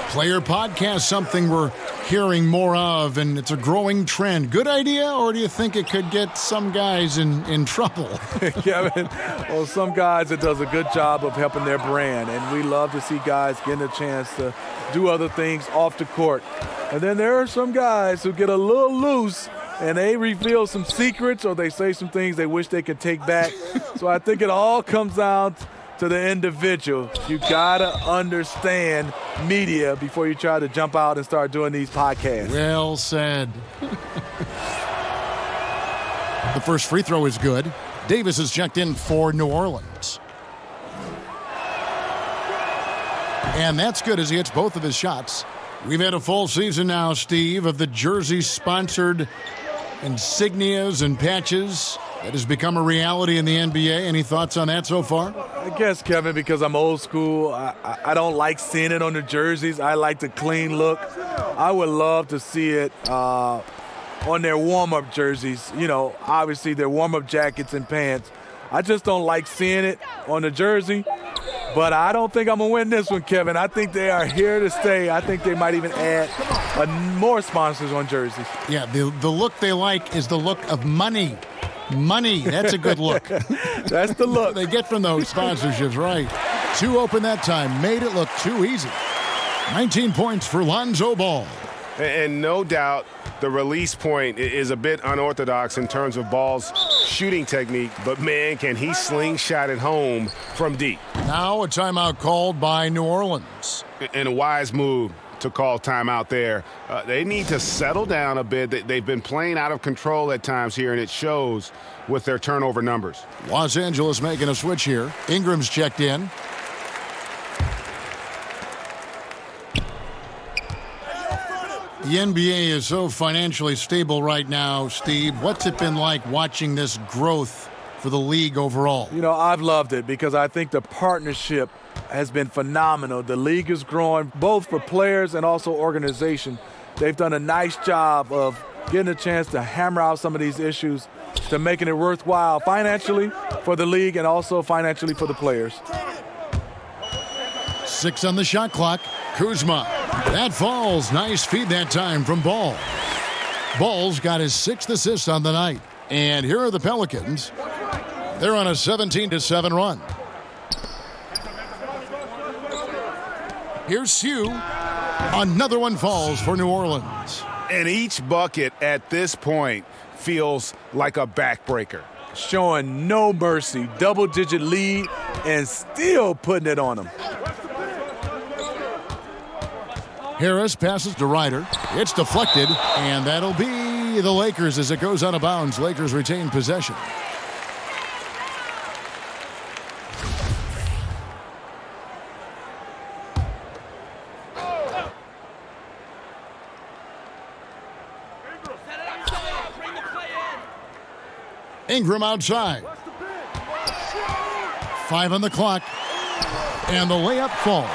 Player podcast, something we're hearing more of, and it's a growing trend. Good idea, or do you think it could get some guys in trouble? Kevin, well, some guys, it does a good job of helping their brand, and we love to see guys getting a chance to do other things off the court. And then there are some guys who get a little loose, and they reveal some secrets, or they say some things they wish they could take back. So I think it all comes down to the individual. You gotta understand media before you try to jump out and start doing these podcasts. Well said. The first free throw is good. Davis is checked in for New Orleans. And that's good as he hits both of his shots. We've had a full season now, Steve, of the jersey-sponsored insignias and patches. That has become a reality in the NBA. Any thoughts on that so far? I guess, Kevin, because I'm old school, I don't like seeing it on the jerseys. I like the clean look. I would love to see it on their warm-up jerseys. You know, obviously their warm-up jackets and pants. I just don't like seeing it on the jersey. But I don't think I'm going to win this one, Kevin. I think they are here to stay. I think they might even add more sponsors on jerseys. Yeah, the look they like is the look of money. Money, that's a good look. That's the look. They get from those sponsorships, right. 2 open that time, made it look too easy. 19 points for Lonzo Ball. And no doubt the release point is a bit unorthodox in terms of Ball's shooting technique, but man, can he slingshot it home from deep. Now a timeout called by New Orleans. And a wise move to call timeout there. They need to settle down a bit. They've been playing out of control at times here, and it shows with their turnover numbers. Los Angeles making a switch here. Ingram's checked in. The NBA is so financially stable right now, Steve. What's it been like watching this growth for the league overall? You know, I've loved it because I think the partnership has been phenomenal. The league is growing both for players and also organization. They've done a nice job of getting a chance to hammer out some of these issues to making it worthwhile financially for the league and also financially for the players. 6 on the shot clock. Kuzma. That falls. Nice feed that time from Ball. Ball's got his 6th assist on the night. And here are the Pelicans. They're on a 17-7 run. Here's Hugh. Another one falls for New Orleans. And each bucket at this point feels like a backbreaker. Showing no mercy. Double-digit lead and still putting it on them. Harris passes to Ryder. It's deflected, and that'll be the Lakers as it goes out of bounds. Lakers retain possession. Ingram outside. 5 on the clock, and the layup falls.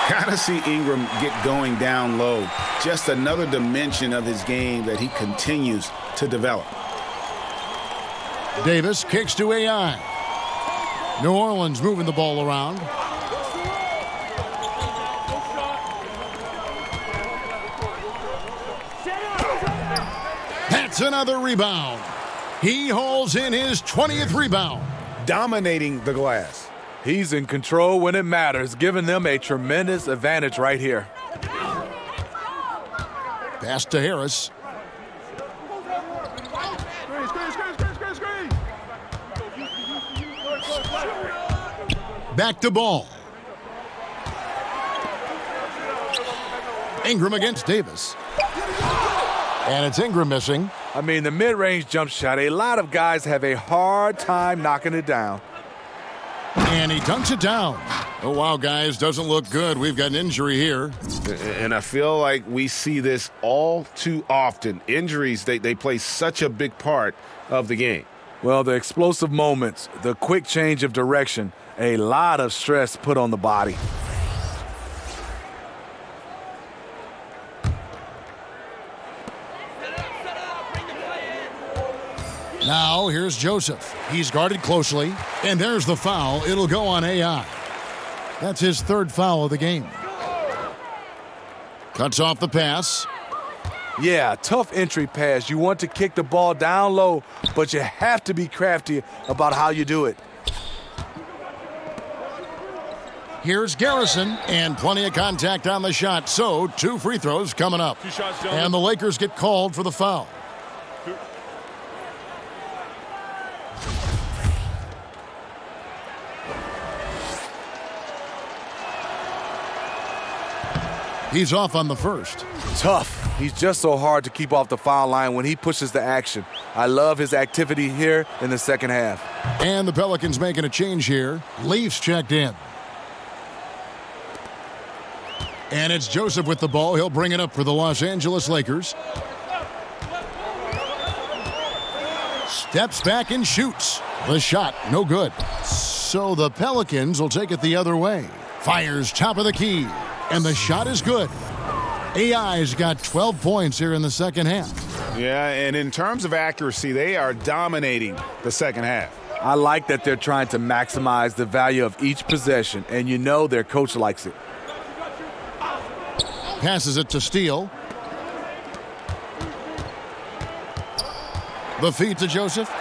Gotta see Ingram get going down low. Just another dimension of his game that he continues to develop. Davis kicks to AI. New Orleans moving the ball around. That's another rebound. He hauls in his 20th rebound. Dominating the glass. He's in control when it matters, giving them a tremendous advantage right here. Pass to Harris. Back to ball. Ingram against Davis. And it's Ingram missing. I mean, the mid-range jump shot, a lot of guys have a hard time knocking it down. And he dunks it down. Oh, wow, guys, doesn't look good. We've got an injury here. And I feel like we see this all too often. Injuries, they play such a big part of the game. Well, the explosive moments, the quick change of direction, a lot of stress put on the body. Now, here's Joseph. He's guarded closely, and there's the foul. It'll go on AI. That's his third foul of the game. Cuts off the pass. Yeah, tough entry pass. You want to kick the ball down low, but you have to be crafty about how you do it. Here's Garrison, and plenty of contact on the shot, so 2 free throws coming up. 2 shots, gentlemen. And the Lakers get called for the foul. He's off on the first. Tough. He's just so hard to keep off the foul line when he pushes the action. I love his activity here in the second half. And the Pelicans making a change here. Leafs checked in. And it's Joseph with the ball. He'll bring it up for the Los Angeles Lakers. Steps back and shoots. The shot, no good. So the Pelicans will take it the other way. Fires top of the key. And the shot is good. AI's got 12 points here in the second half. Yeah, and in terms of accuracy, they are dominating the second half. I like that they're trying to maximize the value of each possession, and you know their coach likes it. Passes it to Steele. The feed to Joseph.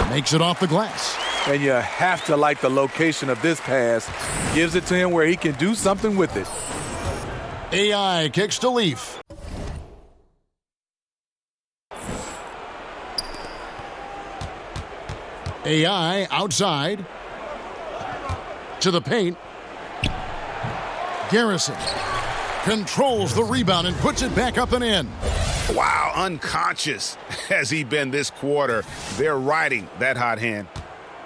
Makes it off the glass. And you have to like the location of this pass. Gives it to him where he can do something with it. AI kicks to Leaf. AI outside. To the paint. Garrison controls the rebound and puts it back up and in. Wow, unconscious has he been this quarter. They're riding that hot hand.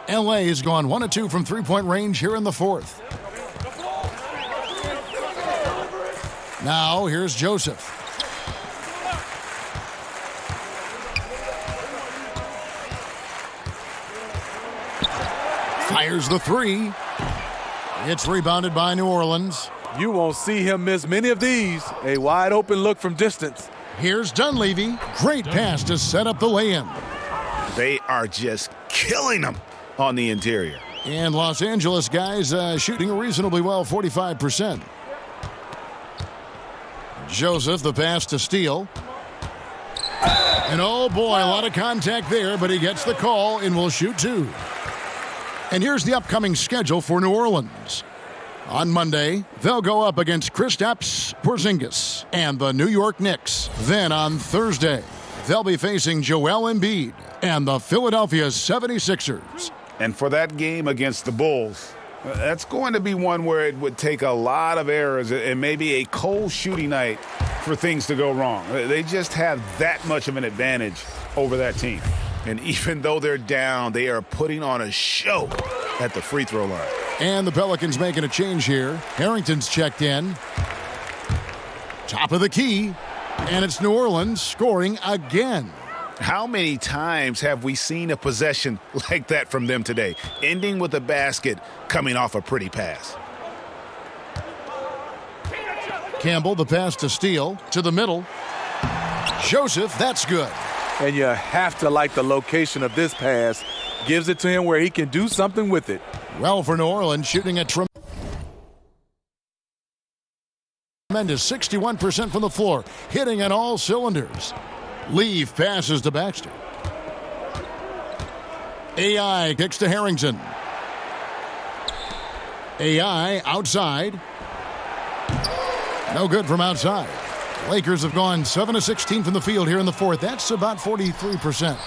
LA has gone 1 of 2 from three-point range here in the fourth. Now here's Joseph. Fires the three. It's rebounded by New Orleans. You won't see him miss many of these. A wide open look from distance. Here's Dunleavy. Great pass to set up the lay-in. They are just killing them on the interior. And Los Angeles guys shooting reasonably well, 45%. Joseph, the pass to Steele. And oh boy, a lot of contact there, but he gets the call and will shoot 2. And here's the upcoming schedule for New Orleans. On Monday, they'll go up against Kristaps Porzingis and the New York Knicks. Then on Thursday, they'll be facing Joel Embiid and the Philadelphia 76ers. And for that game against the Bulls, that's going to be one where it would take a lot of errors and maybe a cold shooting night for things to go wrong. They just have that much of an advantage over that team. And even though they're down, they are putting on a show at the free throw line. And the Pelicans making a change here. Harrington's checked in. Top of the key. And it's New Orleans scoring again. How many times have we seen a possession like that from them today, ending with a basket coming off a pretty pass? Campbell, the pass to Steele, to the middle. Joseph, that's good. And you have to like the location of this pass. Gives it to him where he can do something with it. Well, for New Orleans, shooting at tremendous 61% from the floor, hitting on all cylinders. Leaf passes to Baxter. AI kicks to Harrington. AI outside. No good from outside. Lakers have gone 7 of 16 from the field here in the fourth. That's about 43%.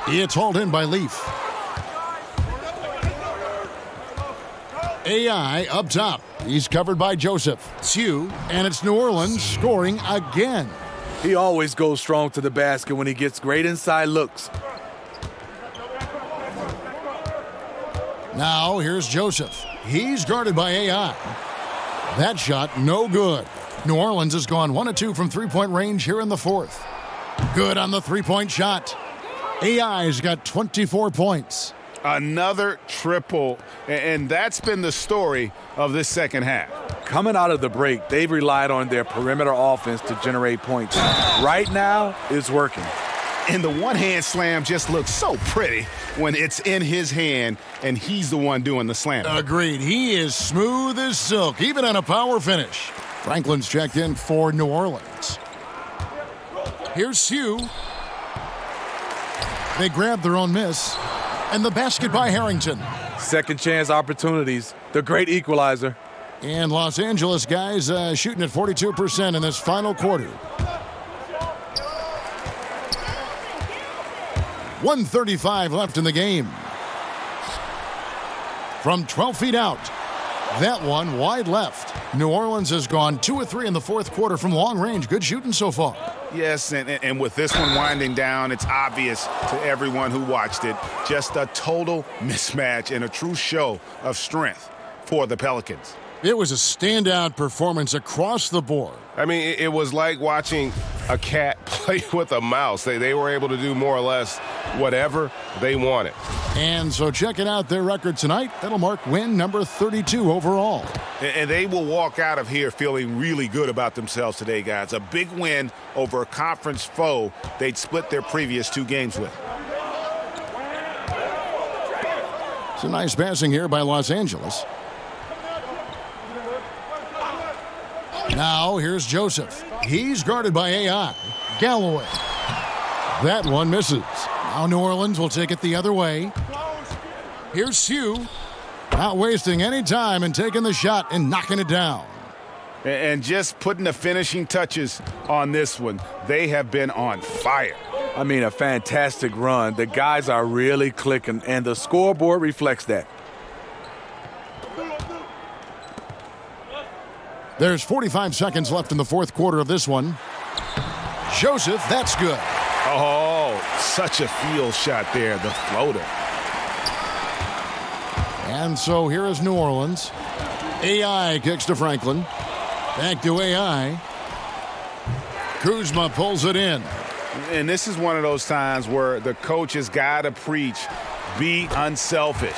It's hauled in by Leaf. AI up top. He's covered by Joseph. Hugh, and it's New Orleans scoring again. He always goes strong to the basket when he gets great inside looks. Now here's Joseph. He's guarded by AI. That shot no good. New Orleans has gone 1 of 2 from three-point range here in the fourth. Good on the three-point shot. AI's got 24 points. Another triple, and that's been the story of this second half. Coming out of the break, they've relied on their perimeter offense to generate points. Right now, it's working. And the one-hand slam just looks so pretty when it's in his hand and he's the one doing the slam. Agreed. He is smooth as silk, even on a power finish. Franklin's checked in for New Orleans. Here's Hugh. They grab their own miss. And the basket by Harrington. Second chance opportunities. The great equalizer. And Los Angeles guys shooting at 42% in this final quarter. 1:35 left in the game. From 12 feet out. That one wide left. New Orleans has gone 2 of 3 in the fourth quarter from long range. Good shooting so far. Yes, and with this one winding down, it's obvious to everyone who watched it. Just a total mismatch and a true show of strength for the Pelicans. It was a standout performance across the board. I mean, it was like watching a cat play with a mouse. They were able to do more or less whatever they wanted. And so checking out their record tonight, that'll mark win number 32 overall. And they will walk out of here feeling really good about themselves today, guys. A big win over a conference foe they'd split their previous 2 games with. It's a nice passing here by Los Angeles. Now here's Joseph. He's guarded by AI. Galloway. That one misses. Now New Orleans will take it the other way. Here's Hugh. Not wasting any time and taking the shot and knocking it down. And just putting the finishing touches on this one. They have been on fire. I mean, a fantastic run. The guys are really clicking, and the scoreboard reflects that. There's 45 seconds left in the fourth quarter of this one. Joseph, that's good. Oh, such a field shot there, the floater. And so here is New Orleans. AI kicks to Franklin. Back to AI. Kuzma pulls it in. And this is one of those times where the coach has got to preach, be unselfish.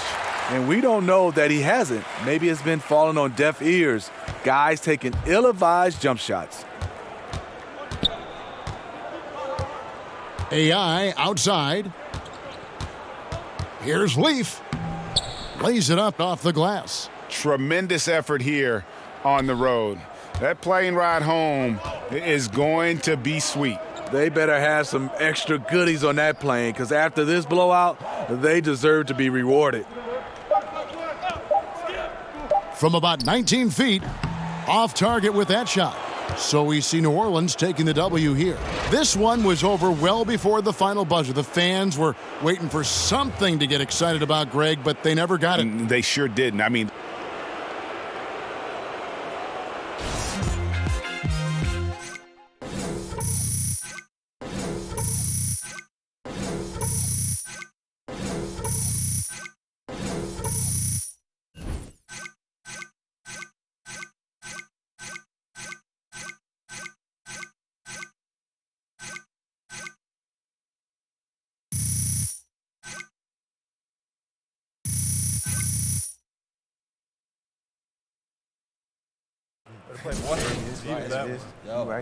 And we don't know that he hasn't. Maybe it's been falling on deaf ears. Guys taking ill-advised jump shots. AI outside. Here's Leaf. Lays it up off the glass. Tremendous effort here on the road. That plane ride home is going to be sweet. They better have some extra goodies on that plane, because after this blowout, they deserve to be rewarded. From about 19 feet, off target with that shot. So we see New Orleans taking the W here. This one was over well before the final buzzer. The fans were waiting for something to get excited about, Greg, but they never got it. They sure didn't. I mean,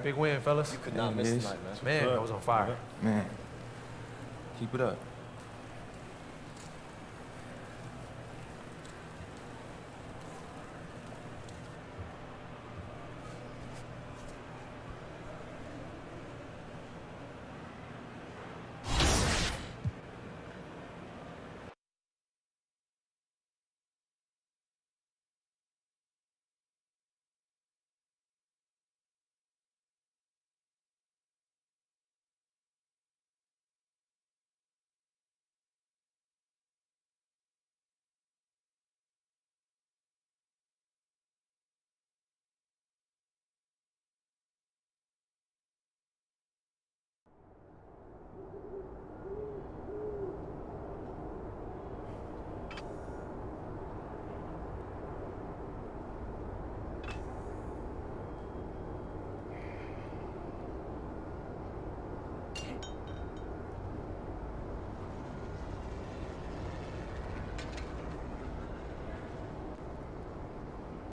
Big win, fellas. You could not miss tonight, man. Man, I was on fire. Man, keep it up.